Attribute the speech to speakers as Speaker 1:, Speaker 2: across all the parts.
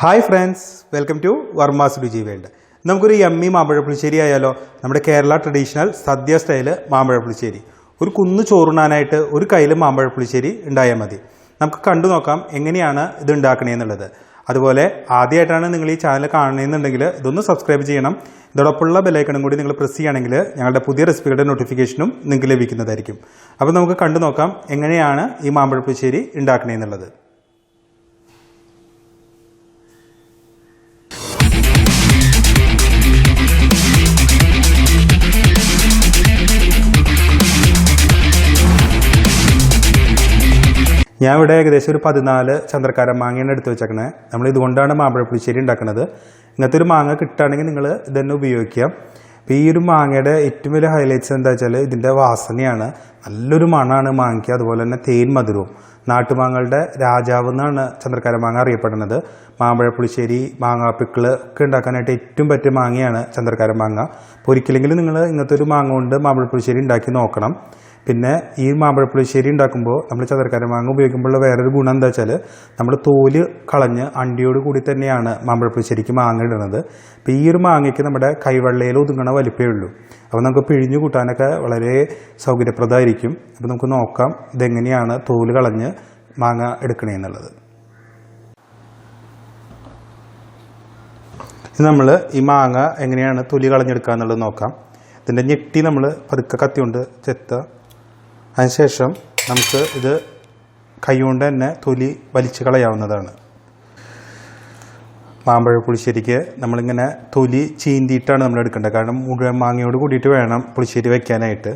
Speaker 1: Hi friends, welcome to Varma's Ruji World. നമുക്കൊരു yummy മാമ്പഴപ്പുളിശ്ശേരി ആയാലോ. നമ്മുടെ കേരള ട്രഡീഷണൽ സദ്യ സ്റ്റൈൽ മാമ്പഴപ്പുളിശ്ശേരി. ഒരു കുന്നു ചോറുണ്ണാനായിട്ട് ഒരു കയ്യിൽ മാമ്പഴപ്പുളിശ്ശേരി ഉണ്ടായാൽ മതി. നമുക്ക് കണ്ടു നോക്കാം എങ്ങനെയാണ് ഇത് ഉണ്ടാക്കണേന്നുള്ളത്. അതുപോലെ ആദ്യമായിട്ടാണ് നിങ്ങൾ ഈ ചാനൽ കാണണമെന്നുണ്ടെങ്കിൽ ഇതൊന്ന് സബ്സ്ക്രൈബ് ചെയ്യണം. ഇതോടൊപ്പമുള്ള ബെല്ലൈക്കണും കൂടി നിങ്ങൾ പ്രസ് ചെയ്യുകയാണെങ്കിൽ ഞങ്ങളുടെ പുതിയ റെസിപ്പികളുടെ നോട്ടിഫിക്കേഷനും നിങ്ങൾക്ക് ലഭിക്കുന്നതായിരിക്കും. അപ്പോൾ നമുക്ക് കണ്ടു നോക്കാം എങ്ങനെയാണ് ഈ മാമ്പഴപ്പുളിശ്ശേരി ഉണ്ടാക്കണേന്നുള്ളത്. ഞാൻ ഇവിടെ ഏകദേശം ഒരു 14 ചന്ദ്രക്കാരൻ മാങ്ങയാണ് എടുത്ത് വെച്ചേക്കണേ. നമ്മൾ ഇതുകൊണ്ടാണ് മാമ്പഴപ്പുളിശ്ശേരി ഉണ്ടാക്കുന്നത്. ഇങ്ങനത്തെ ഒരു മാങ്ങ കിട്ടുകയാണെങ്കിൽ നിങ്ങൾ ഇതന്നെ ഉപയോഗിക്കാം. അപ്പോൾ ഈ ഒരു മാങ്ങയുടെ ഏറ്റവും വലിയ ഹൈലൈറ്റ്സ് എന്താ വെച്ചാൽ ഇതിൻ്റെ വാസനയാണ്. നല്ലൊരു മണമാണ് മാങ്ങയ്ക്ക്. അതുപോലെ തന്നെ തേൻ മധുരവും. നാട്ടുമാങ്ങളുടെ രാജാവ് എന്നാണ് ചന്ദ്രക്കാരൻ മാങ്ങ അറിയപ്പെടുന്നത്. മാമ്പഴപ്പുളിശ്ശേരി, മാങ്ങാപ്പിക്കിള് ഒക്കെ ഉണ്ടാക്കാനായിട്ട് ഏറ്റവും പറ്റിയ മാങ്ങയാണ് ചന്ദ്രക്കാരൻ മാങ്ങ. അപ്പോൾ ഒരിക്കലെങ്കിലും നിങ്ങൾ ഇങ്ങനത്തെ ഒരു മാങ്ങ കൊണ്ട് മാമ്പഴപ്പുളിശ്ശേരി ഉണ്ടാക്കി നോക്കണം. പിന്നെ ഈ മാമ്പഴപ്പുളിശ്ശേരി ഉണ്ടാക്കുമ്പോൾ നമ്മൾ ചന്ദ്രക്കാരൻ മാങ്ങ ഉപയോഗിക്കുമ്പോൾ വേറൊരു ഗുണം എന്താ വെച്ചാൽ നമ്മൾ തോല് കളഞ്ഞ് അണ്ടിയോട് കൂടി തന്നെയാണ് മാമ്പഴപ്പുളിശ്ശേരിക്ക് മാങ്ങ ഇടുന്നത്. അപ്പോൾ ഈ ഒരു മാങ്ങയ്ക്ക് നമ്മുടെ കൈവെള്ളയിൽ ഒതുങ്ങണ വലിപ്പമേ ഉള്ളൂ. അപ്പോൾ നമുക്ക് പിഴിഞ്ഞു കൂട്ടാനൊക്കെ വളരെ സൗകര്യപ്രദമായിരിക്കും. അപ്പോൾ നമുക്ക് നോക്കാം ഇതെങ്ങനെയാണ് തോല് കളഞ്ഞ് മാങ്ങ എടുക്കണേന്നുള്ളത്. ഇത് നമ്മൾ ഈ മാങ്ങ എങ്ങനെയാണ് തൊലി കളഞ്ഞെടുക്കുക എന്നുള്ളത് നോക്കാം. ഇതിൻ്റെ ഞെട്ടി നമ്മൾ പതുക്കെ കത്തി കൊണ്ട് ചെത്തുക. അതിനുശേഷം നമുക്ക് ഇത് കൈകൊണ്ട് തന്നെ തൊലി വലിച്ചു കളയാവുന്നതാണ്. മാമ്പഴപ്പുളിശ്ശേരിക്ക് നമ്മളിങ്ങനെ തൊലി ചീന്തിയിട്ടാണ് നമ്മൾ എടുക്കേണ്ടത്. കാരണം മുഴുവൻ മാങ്ങയോട് കൂടിയിട്ട് വേണം പുളിശ്ശേരി വയ്ക്കാനായിട്ട്.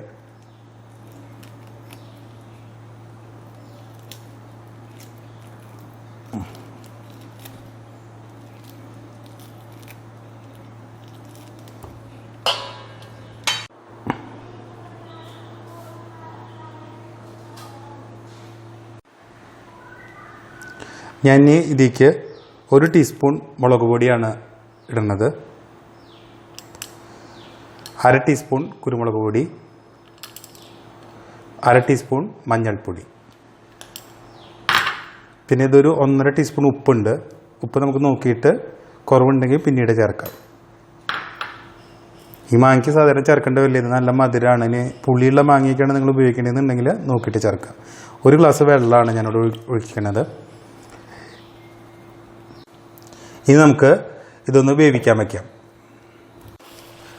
Speaker 1: ഞാൻ ഇതിലേക്ക് 1 ടീസ്പൂൺ മുളക് പൊടിയാണ് ഇടുന്നത്. 1/2 ടീസ്പൂൺ കുരുമുളക് പൊടി, 1/2 ടീസ്പൂൺ മഞ്ഞൾപ്പൊടി, പിന്നെ ഇതൊരു 1.5 ടീസ്പൂൺ ഉപ്പുണ്ട്. ഉപ്പ് നമുക്ക് നോക്കിയിട്ട് കുറവുണ്ടെങ്കിൽ പിന്നീട് ചേർക്കാം. ഈ മാങ്ങയ്ക്ക് സാധാരണ ചേർക്കേണ്ട വലിയ നല്ല മധുരമാണ്. ഇനി പുളിയുള്ള മാങ്ങയൊക്കെയാണ് നിങ്ങൾ ഉപയോഗിക്കേണ്ടതെന്നുണ്ടെങ്കിൽ നോക്കിയിട്ട് ചേർക്കാം. 1 ഗ്ലാസ് വെള്ളമാണ് ഞാനിവിടെ ഒഴിക്കുന്നത്. ഇനി നമുക്ക് ഇതൊന്ന് വേവിക്കാൻ വയ്ക്കാം.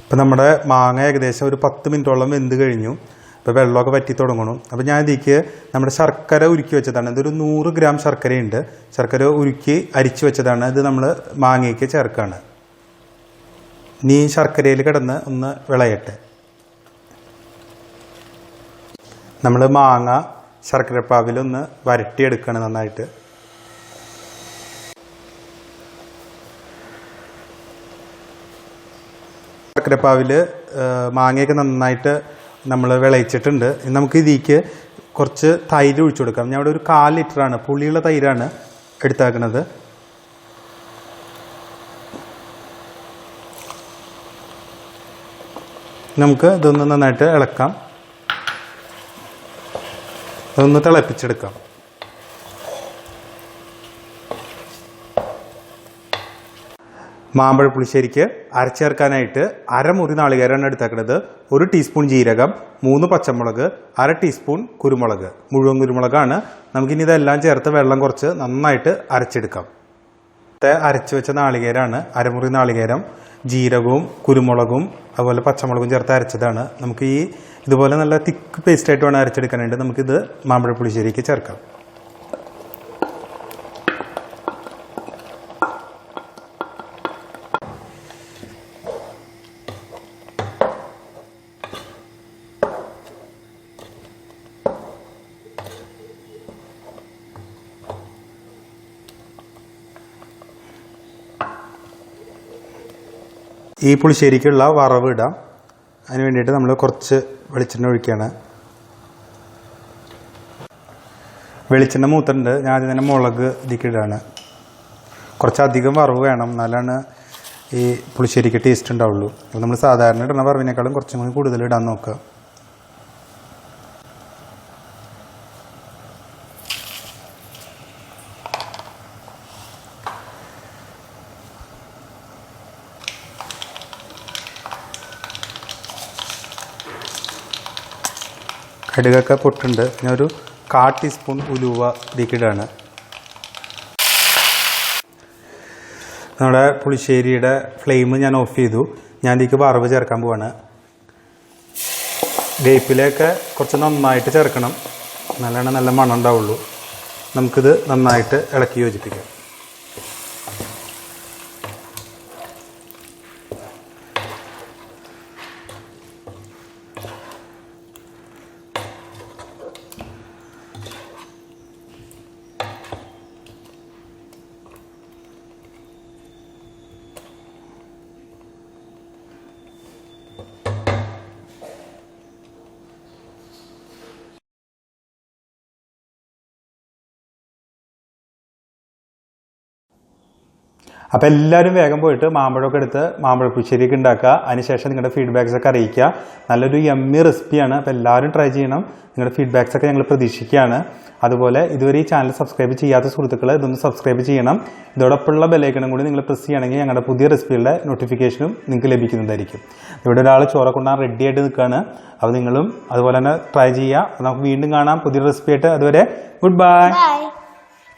Speaker 1: ഇപ്പം നമ്മുടെ മാങ്ങ ഏകദേശം ഒരു 10 മിനിറ്റോളം വെന്ത് കഴിഞ്ഞു. ഇപ്പോൾ വെള്ളമൊക്കെ വറ്റി തുടങ്ങണം. അപ്പോൾ ഞാൻ ഇതിലേക്ക് നമ്മുടെ ശർക്കര ഉരുക്കി വെച്ചതാണ്. ഇതൊരു 100 ഗ്രാം ശർക്കരയുണ്ട്. ശർക്കര ഉരുക്കി അരിച്ചു വെച്ചതാണ്. ഇത് നമ്മൾ മാങ്ങയ്ക്ക് ചേർക്കുകയാണ്. ഇനി ശർക്കരയിൽ കിടന്ന് ഒന്ന് വിളയട്ടെ. നമ്മൾ മാങ്ങ ശർക്കരപ്പാവിലൊന്ന് വരട്ടിയെടുക്കുകയാണ് നന്നായിട്ട്. ശർക്കരപ്പാവിൽ മാങ്ങയൊക്കെ നന്നായിട്ട് നമ്മൾ വിളയിച്ചിട്ടുണ്ട്. നമുക്ക് ഇതിലേക്ക് കുറച്ച് തൈര് ഒഴിച്ചു കൊടുക്കാം. ഞാൻ ഇവിടെ ഒരു 1/4 ലിറ്ററാണ് പുളിയുള്ള തൈരാണ് എടുത്താക്കുന്നത്. നമുക്ക് ഇതൊന്ന് നന്നായിട്ട് ഇളക്കാം. ഇതൊന്ന് തിളപ്പിച്ചെടുക്കാം. മാമ്പഴപ്പുളിശ്ശേരിക്ക് അരച്ചേർക്കാനായിട്ട് 1/2 മുറി നാളികേരമാണ് എടുത്തേക്കുന്നത്. 1 ടീസ്പൂൺ ജീരകം, 3 പച്ചമുളക്, 1/2 ടീസ്പൂൺ കുരുമുളക്, മുഴുവൻ കുരുമുളകാണ്. നമുക്കിനി ഇതെല്ലാം ചേർത്ത് വെള്ളം കുറച്ച് നന്നായിട്ട് അരച്ചെടുക്കാം. അരച്ചു വെച്ച നാളികേരമാണ്. 1/2 മുറി നാളികേരം, ജീരകവും കുരുമുളകും അതുപോലെ പച്ചമുളകും ചേർത്ത് അരച്ചതാണ്. നമുക്ക് ഇതുപോലെ നല്ല തിക്ക് പേസ്റ്റായിട്ട് വേണം അരച്ചെടുക്കാനായിട്ട്. നമുക്കിത് മാമ്പഴപ്പുളിശ്ശേരിക്ക് ചേർക്കാം. ഈ പുളിശ്ശേരിക്കുള്ള വറവ് ഇടാം. അതിന് വേണ്ടിയിട്ട് നമ്മൾ കുറച്ച് വെളിച്ചെണ്ണ ഒഴിക്കുകയാണ്. വെളിച്ചെണ്ണ മൂത്തുണ്ട്. ഞാൻ ആദ്യം തന്നെ മുളക് ഇതിലേക്ക് ഇടാണ്. കുറച്ചധികം വറവ് വേണം, എന്നാലാണ് ഈ പുളിശ്ശേരിക്ക് ടേസ്റ്റ് ഉണ്ടാവുള്ളൂ. അപ്പോൾ നമ്മൾ സാധാരണ ഇടുന്ന വറവിനേക്കാളും കുറച്ചും കൂടി കൂടുതൽ ഇടാൻ നോക്കുക. കടുകൊക്കെ പൊട്ടുണ്ട്. ഞാൻ ഒരു 1/4 ടീസ്പൂൺ ഉലുവ ഇതിക്കിടാണ്. നമ്മുടെ പുളിശ്ശേരിയുടെ ഫ്ലെയിം ഞാൻ ഓഫ് ചെയ്തു. ഞാൻ ഇതിലേക്ക് വറവ് ചേർക്കാൻ പോവാണ്. വേപ്പിലയൊക്കെ കുറച്ച് നന്നായിട്ട് ചേർക്കണം, നല്ലോണം നല്ല മണം ഉണ്ടാവുള്ളൂ. നമുക്കിത് നന്നായിട്ട് ഇളക്കി യോജിപ്പിക്കാം. അപ്പോൾ എല്ലാവരും വേഗം പോയിട്ട് മാമ്പഴമൊക്കെ എടുത്ത് മാമ്പഴപ്പുളിശ്ശേരിയൊക്കെ ഉണ്ടാക്കുക. അതിനുശേഷം നിങ്ങളുടെ ഫീഡ്ബാക്സൊക്കെ അറിയിക്കുക. നല്ലൊരു യമ്മി റെസിപ്പിയാണ്. അപ്പോൾ എല്ലാവരും ട്രൈ ചെയ്യണം. നിങ്ങളുടെ ഫീഡ്ബാക്സൊക്കെ ഞങ്ങൾ പ്രതീക്ഷിക്കുകയാണ്. അതുപോലെ ഇതുവരെ ഈ ചാനൽ സബ്സ്ക്രൈബ് ചെയ്യാത്ത സുഹൃത്തുക്കൾ ഇതൊന്ന് സബ്സ്ക്രൈബ് ചെയ്യണം. ഇതോടൊപ്പമുള്ള ബെല്ലൈക്കണും കൂടി നിങ്ങൾ പ്രസ് ചെയ്യുകയാണെങ്കിൽ ഞങ്ങളുടെ പുതിയ റെസിപ്പികളുടെ നോട്ടിഫിക്കേഷനും നിങ്ങൾക്ക് ലഭിക്കുന്നതായിരിക്കും. ഇവിടെ ഒരാൾ ചോറ് കൊണ്ടാൻ റെഡി ആയിട്ട് നിൽക്കുകയാണ്. അപ്പോൾ നിങ്ങളും അതുപോലെ തന്നെ ട്രൈ ചെയ്യുക. നമുക്ക് വീണ്ടും കാണാം പുതിയ റെസിപ്പി ആയിട്ട്. അതുവരെ ഗുഡ് ബൈ.